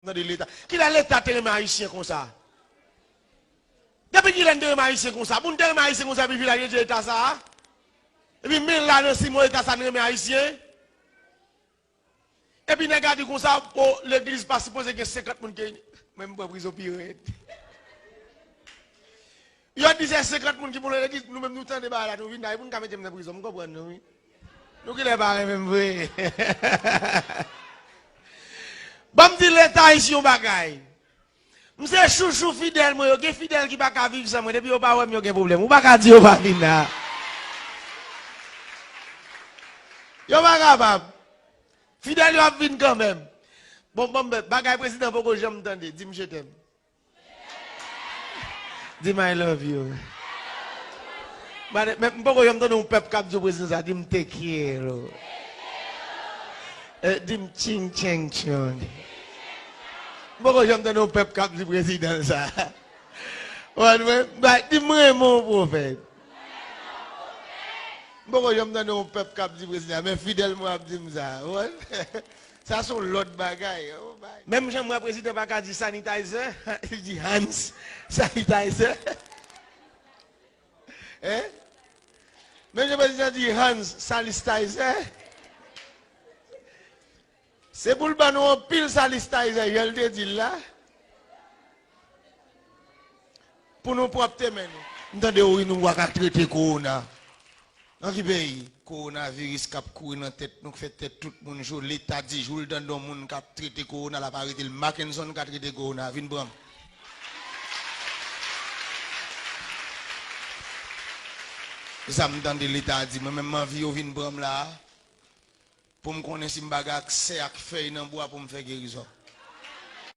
Dans l'État. Qui a l'État terre haïtien comme ça? Depuis qu'il a terre haïtien comme ça, pour terre haïtien comme ça, puis il a l'État ça. Et puis, mais là, dans 6 mois, l'État ça terre haïtien. Et puis, regardez comme ça, l'église pas supposé que 50 personnes qui même pas prison pire. Il y a 50 personnes qui pour l'église, nous-mêmes nous tendons là, nous venons là, nous mettre dans la prison, nous comprenons. Nous qui les barrons même vrai. Bon, me dit l'État ici au bagaille. Monsieur chouchou fidèle, moi, il y a fidèle qui ne peut pas vivre sans moi, depuis qu'il n'y a pas de problème. Ou pas dire au pas venir là. Il n'y a pas capable. Fidèle, il va venir quand même. Bon, bagaille président, pourquoi j'aime entendre? Dis-moi je t'aime. Dis-moi I love you. Mais pourquoi j'aime entendre un peuple qui a dit au président ça? Dis-moi te quiero. Dis-moi ching ching chong. Pourquoi j'aime entendre un peuple qui a dit au président ça? Dis-moi mon prophète. Pourquoi j'aime entendre un peuple qui a dit au président, mais fidèle moi dit ça. Ça sont l'autre bagaille. Même j'aimerais le président pas dit sanitizer, il dit Hans sanitizer. Hein? Même le président dit Hans sanitizer. C'est pour le banon pile sanitizer, il te dit là. Pour nous propres mains. Nous entendons nous voir traiter corona. Dans quel pays? Coronavirus qui a couru dans la tête, nous faisons tête tout le monde jour. L'État dit, jour dans le monde qui a traité corona, la parité, le Mackinson qui a traité corona. Vin bram. Ça me donne de l'État dit, même ma vie au vin bram là, pour me connaître si je n'ai pas accès à faire dans bois pour me faire guérison.